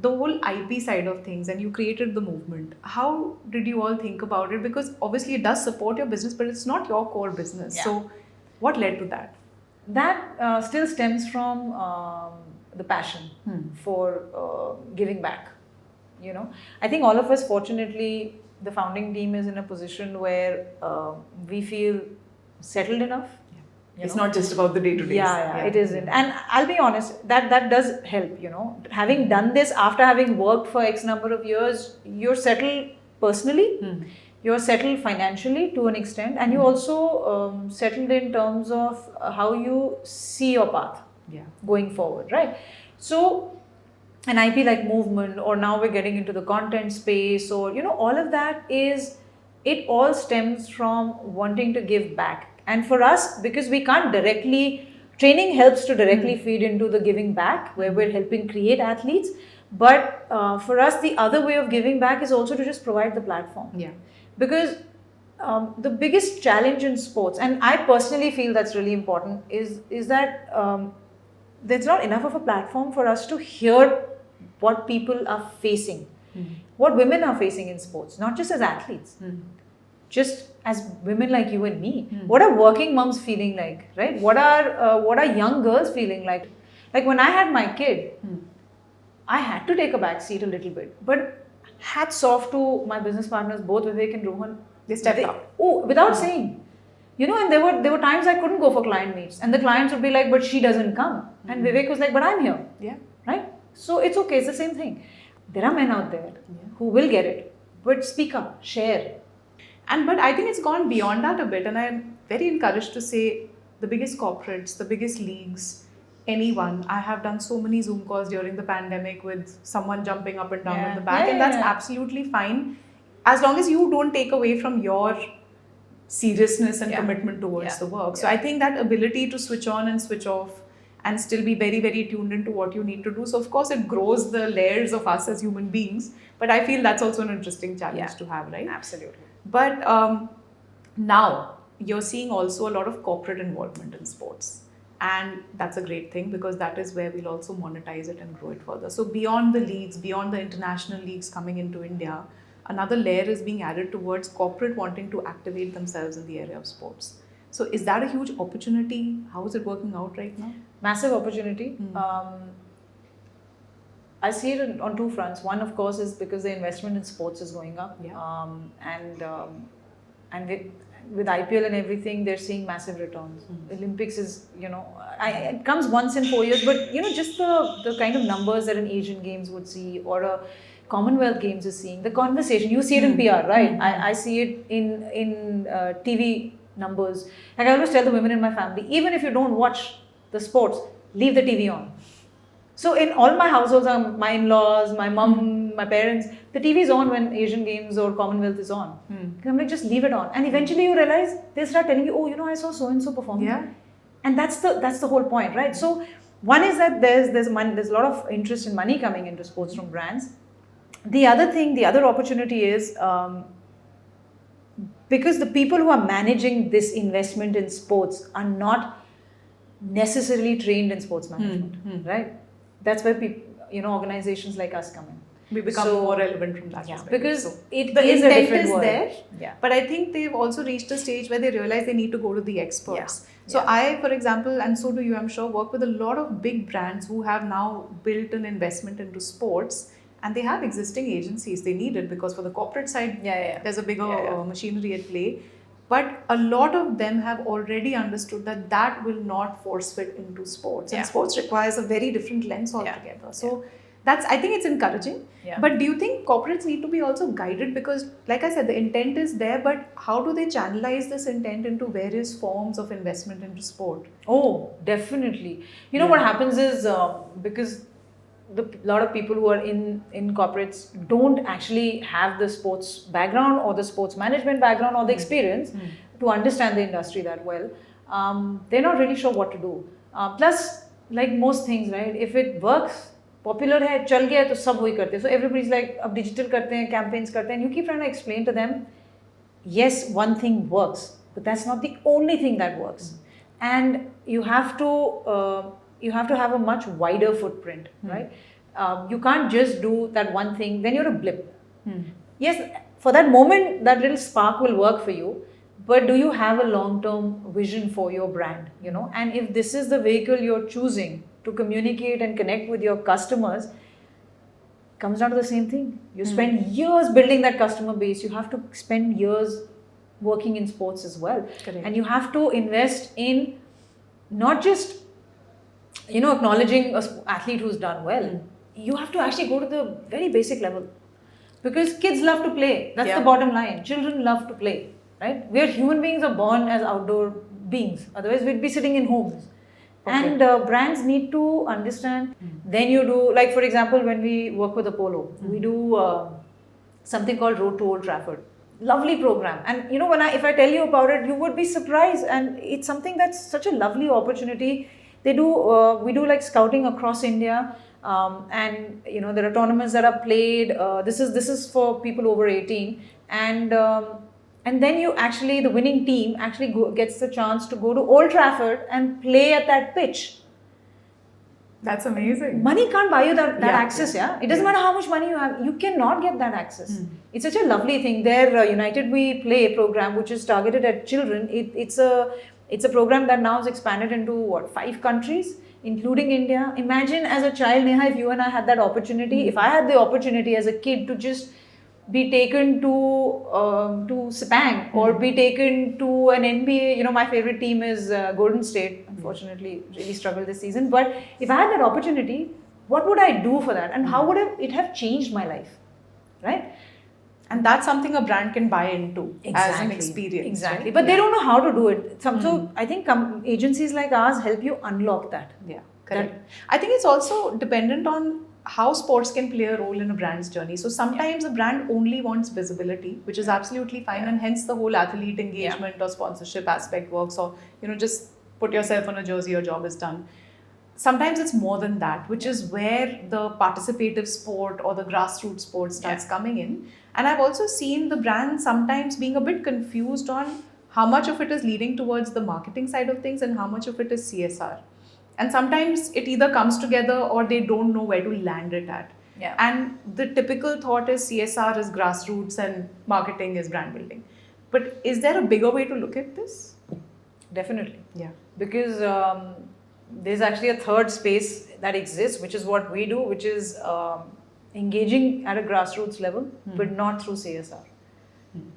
the whole IP side of things, and you created the movement. How did you all think about it? Because obviously it does support your business, but it's not your core business. So what led to that? That still stems from the passion for giving back. I think all of us, fortunately, the founding team is in a position where we feel settled enough. It's not just about the day-to-day. It isn't. And I'll be honest, that does help, Having done this after having worked for X number of years, you're settled personally, you're settled financially to an extent, and you also settled in terms of how you see your path going forward, right? So an IP like movement, or now we're getting into the content space, or all of that it all stems from wanting to give back. And for us, because we can't directly, training helps to directly feed into the giving back, where we're helping create athletes. But for us, the other way of giving back is also to just provide the platform. Yeah. Because the biggest challenge in sports, and I personally feel that's really important, is that there's not enough of a platform for us to hear what people are facing, what women are facing in sports, not just as athletes, just as women like you and me. What are working moms feeling like, right? What are young girls feeling like? Like when I had my kid, I had to take a back seat a little bit, but hats off to my business partners, both Vivek and Rohan. They stepped up. Oh, without saying. And there were times I couldn't go for client meets, and the clients would be like, but she doesn't come. And Vivek was like, but I'm here. Yeah. Right? So it's okay, it's the same thing. There are men out there who will get it, but speak up, share. But I think it's gone beyond that a bit, and I'm very encouraged to say the biggest corporates, the biggest leagues, anyone. I have done so many Zoom calls during the pandemic with someone jumping up and down at the back, and that's absolutely fine, as long as you don't take away from your seriousness and commitment towards the work. So I think that ability to switch on and switch off and still be very, very tuned into what you need to do. So of course it grows the layers of us as human beings, but I feel that's also an interesting challenge to have, right? Absolutely. But now you're seeing also a lot of corporate involvement in sports. And that's a great thing, because that is where we'll also monetize it and grow it further. So beyond the leagues, beyond the international leagues coming into India, another layer is being added towards corporate wanting to activate themselves in the area of sports. So is that a huge opportunity? How is it working out right now? Massive opportunity. I see it on two fronts. One, of course, is because the investment in sports is going up. And with IPL and everything, they're seeing massive returns. Olympics is, it comes once in 4 years, but just the kind of numbers that an Asian Games would see, or a Commonwealth Games is seeing, the conversation, you see it in PR, right? I see it in TV numbers. Like I always tell the women in my family, even if you don't watch the sports, leave the TV on. So in all my households, my in-laws, my mom, my parents, the TV is on when Asian Games or Commonwealth is on. I'm like, just leave it on. And eventually you realize, they start telling you, oh, I saw so-and-so performing. Yeah. And that's the whole point, right? So one is that there's a lot of interest in money coming into sports from brands. The other opportunity is, because the people who are managing this investment in sports are not necessarily trained in sports management, right? That's where organizations like us come in. We become more relevant from that perspective. Because the is a intent different is world. there, but I think they've also reached a stage where they realize they need to go to the experts. So I, for example, and so do you, I'm sure, work with a lot of big brands who have now built an investment into sports, and they have existing agencies. They need it because for the corporate side, there's a bigger machinery at play. But a lot of them have already understood that will not force fit into sports. And sports requires a very different lens altogether. So I think it's encouraging. But do you think corporates need to be also guided? Because like I said, the intent is there, but how do they channelize this intent into various forms of investment into sport? Oh, definitely. What happens is, because a lot of people who are in corporates don't actually have the sports background or the sports management background or the experience to understand the industry that well. They're not really sure what to do. Plus, like most things, right? If it works, popular hai, chal gaya, to sab wahi karte. So everybody's like, ab digital karte hain, campaigns karte hain. You keep trying to explain to them, yes, one thing works, but that's not the only thing that works. And you have to have a much wider footprint, right? You can't just do that one thing, then you're a blip. Yes, for that moment, that little spark will work for you, but do you have a long-term vision for your brand, And if this is the vehicle you're choosing to communicate and connect with your customers, comes down to the same thing. You spend years building that customer base. You have to spend years working in sports as well. Correct. And you have to invest in not just acknowledging an athlete who's done well. You have to actually go to the very basic level, because kids love to play. That's the bottom line. Children love to play, right? Human beings are born as outdoor beings. Otherwise, we'd be sitting in homes. And brands need to understand. Then you do, like for example, when we work with Apollo, we do something called Road to Old Trafford. Lovely program. And you know, if I tell you about it, you would be surprised. And it's something that's such a lovely opportunity. We do like scouting across India. And you know, there are tournaments that are played. This is for people over 18. And then the winning team actually gets the chance to go to Old Trafford and play at that pitch. That's amazing. Money can't buy you that access, yeah? It doesn't matter how much money you have, you cannot get that access. It's such a lovely thing. Their United We Play program, which is targeted at children, it's a program that now is expanded into 5 countries, including India. Imagine as a child, Neha, if you and I had that opportunity, if I had the opportunity as a kid to just be taken to Sepang or be taken to an NBA. You know, my favorite team is Golden State. Unfortunately, really struggled this season. But if I had that opportunity, what would I do for that? And how would it have changed my life? Right? And that's something a brand can buy into as an experience. Exactly. Right? But they don't know how to do it. So I think agencies like ours help you unlock that. Yeah, correct. I think it's also dependent on how sports can play a role in a brand's journey. So sometimes a brand only wants visibility, which is absolutely fine, and hence the whole athlete engagement or sponsorship aspect works, or you know, just put yourself on a jersey, your job is done. Sometimes it's more than that, which is where the participative sport or the grassroots sport starts coming in. And I've also seen the brand sometimes being a bit confused on how much of it is leading towards the marketing side of things and how much of it is CSR. And sometimes it either comes together or they don't know where to land it at. Yeah. And the typical thought is CSR is grassroots and marketing is brand building. But is there a bigger way to look at this? Definitely. Yeah. Because there's actually a third space that exists, which is what we do, which is engaging at a grassroots level, but not through CSR.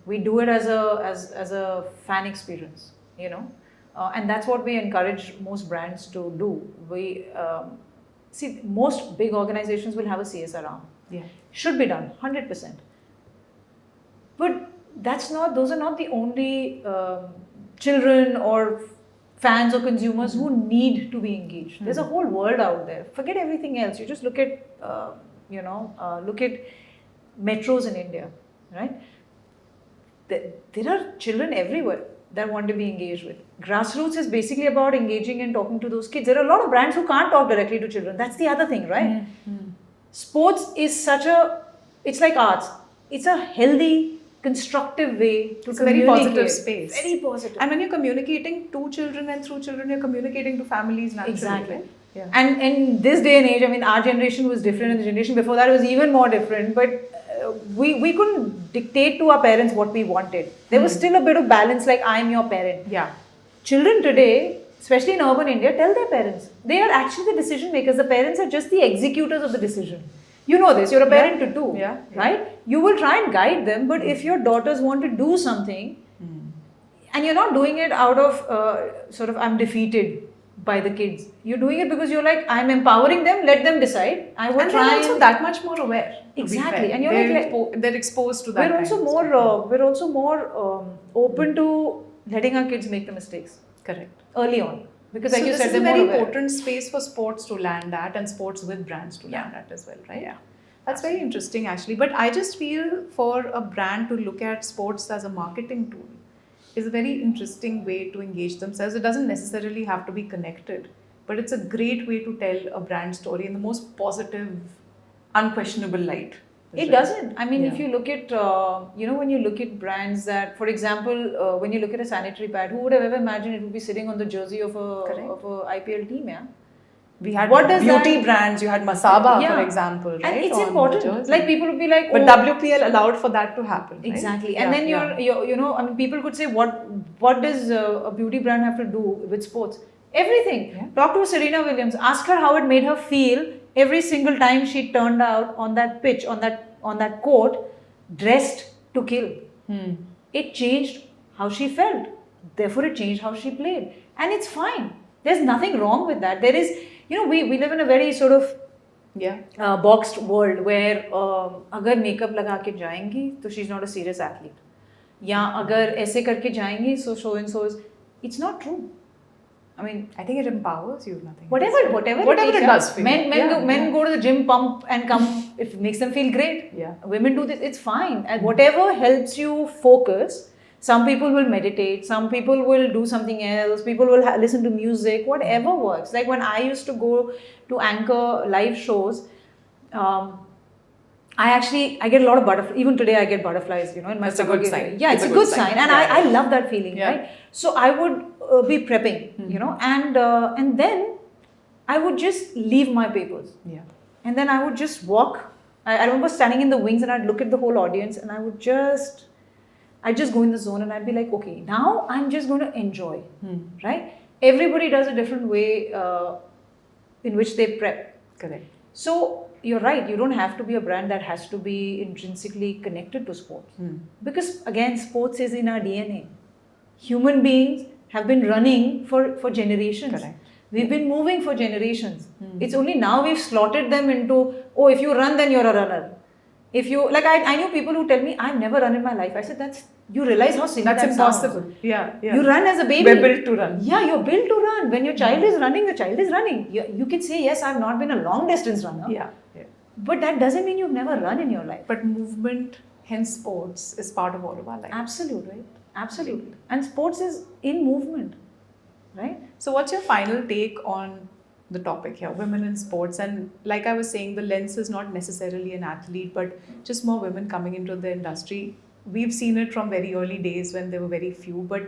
We do it as a fan experience, you know. And that's what we encourage most brands to do. We see most big organizations will have a CSR arm. Yeah. Should be done 100%. But those are not the only children or fans or consumers who need to be engaged. There's a whole world out there. Forget everything else. You just look at look at metros in India, right? There are children everywhere that want to be engaged with. Grassroots is basically about engaging and talking to those kids. There are a lot of brands who can't talk directly to children. That's the other thing, right? Sports is it's like arts. It's a healthy, constructive way to it's communicate. a very positive space. Very positive. And when you're communicating to children and through children, you're communicating to families naturally. Exactly. Right? Yeah. And in this day and age, I mean, our generation was different and the generation before that was even more different. But we couldn't dictate to our parents what we wanted. There was still a bit of balance, like I'm your parent. Yeah. Children today, especially in urban India, tell their parents. They are actually the decision makers. The parents are just the executors of the decision. You know this, you're a parent too, right? You will try and guide them, but if your daughters want to do something and you're not doing it out of I'm defeated by the kids. You're doing it because you're like, I'm empowering them, let them decide. I would They're also that much more aware. Exactly. And they're exposed to that. We're also more open to letting our kids make the mistakes. Correct. Early on. Because So like you this said, is they're a more very aware. potent space for sports to land at and sports with brands to land at as well, right? Yeah. That's very interesting actually. But I just feel for a brand to look at sports as a marketing tool is a very interesting way to engage themselves. It doesn't necessarily have to be connected, but it's a great way to tell a brand story in the most positive, unquestionable light. It doesn't. I mean, if you look at, when you look at brands that, for example, when you look at a sanitary pad, who would have ever imagined it would be sitting on the jersey of a IPL team, yeah? We had beauty brands, you had Masaba, for example, right? And it's important. Like people would be like, but WPL allowed for that to happen, right? Exactly. And then people could say, what does a beauty brand have to do with sports? Everything. Yeah. Talk to Serena Williams. Ask her how it made her feel every single time she turned out on that pitch, on that court, dressed to kill. It changed how she felt. Therefore, it changed how she played. And it's fine. There's nothing wrong with that. There is, we live in a very sort of boxed world where अगर makeup लगा के जाएंगी तो she's not a serious athlete. या अगर ऐसे करके जाएंगी so and so is. It's not true. I mean, I think it empowers you. Nothing. whatever it does for you. Men go to the gym, pump and come. If it makes them feel great. Yeah. Women do this. It's fine. And whatever helps you focus. Some people will meditate. Some people will do something else. People will listen to music. Whatever works. Like when I used to go to anchor live shows. I get a lot of butterflies. Even today, I get butterflies. In my That's a good sign. Yeah, it's a good sign, and Yeah. I love that feeling, Yeah. right? So I would be prepping, and then I would just leave my papers, Yeah. and then I would just walk. I remember standing in the wings, and I'd look at the whole audience, and I'd just go in the zone, and I'd be like, okay, now I'm just going to enjoy, right? Everybody does a different way in which they prep. Correct. So you're right, you don't have to be a brand that has to be intrinsically connected to sports. Because again, sports is in our DNA. Human beings have been running for generations. Correct. We've been moving for generations. It's only now we've slotted them into, oh, if you run, then you're a runner. If you, like I knew people who tell me, I've never run in my life. I said, you realize how simple That's that impossible. sounds. Yeah. You run as a baby. We're built to run. Yeah, you're built to run. When your child is running, the child is running. You can say, yes, I've not been a long distance runner. Yeah. But that doesn't mean you've never run in your life. But movement, hence sports, is part of all of our life. Absolutely, right? Absolutely. And sports is in movement, right? So what's your final take on the topic here, women in sports? And like I was saying, the lens is not necessarily an athlete, but just more women coming into the industry. We've seen it from very early days when there were very few, but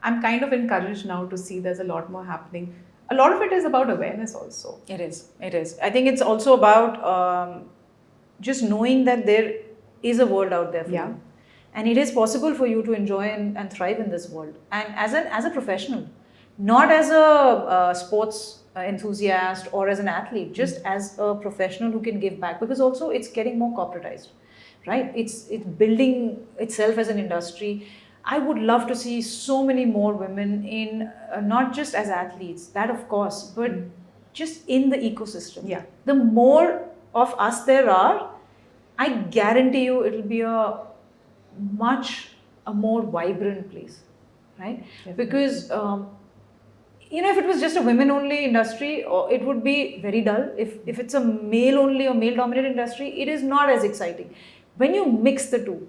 I'm kind of encouraged now to see there's a lot more happening. A lot of it is about awareness also. It is. I think it's also about just knowing that there is a world out there for you. And it is possible for you to enjoy and thrive in this world. And as a professional, not as a sports enthusiast or as an athlete, just as a professional who can give back. Because also it's getting more corporatized, right? It's building itself as an industry. I would love to see so many more women in, not just as athletes, that of course, but just in the ecosystem. Yeah. The more of us there are, I guarantee you it'll be a more vibrant place, right? Definitely. Because, if it was just a women-only industry, it would be very dull. If it's a male-only or male-dominated industry, it is not as exciting. When you mix the two,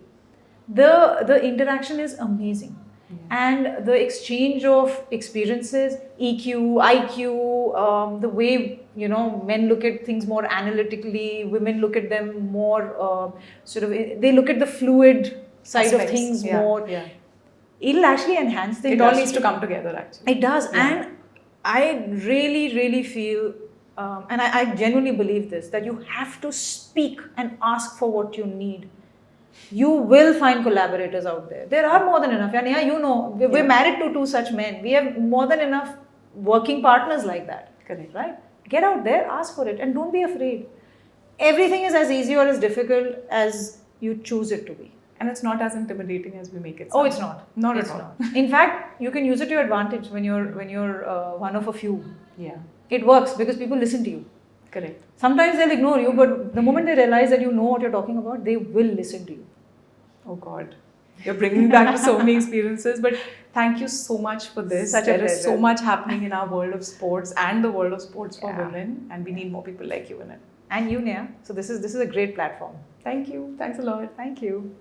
the interaction is amazing. And the exchange of experiences, EQ, IQ, the way, men look at things more analytically, women look at them more they look at the fluid side Aspects. of things more. Yeah. It'll actually enhance the It all industry. needs to come together actually. It does. And I really, really feel, and I genuinely believe this, that you have to speak and ask for what you need. You will find collaborators out there. There are more than enough. And we're married to 2 such men. We have more than enough working partners like that. Correct. Right? Get out there, ask for it, and don't be afraid. Everything is as easy or as difficult as you choose it to be. And it's not as intimidating as we make it sound. Oh, it's not. Not It's at all. not. In fact, you can use it to your advantage when you're one of a few. Yeah. It works because people listen to you. Correct. Sometimes they'll ignore you, but the moment they realize that you know what you're talking about, they will listen to you. Oh God. You're bringing me back to so many experiences, but thank you so much for this. Such a There is pleasure. so much happening in our world of sports and the world of sports for Yeah. women, and we need more people like you in it. And you, Neha. So this is a great platform. Thank you. Thanks a lot. Thank you.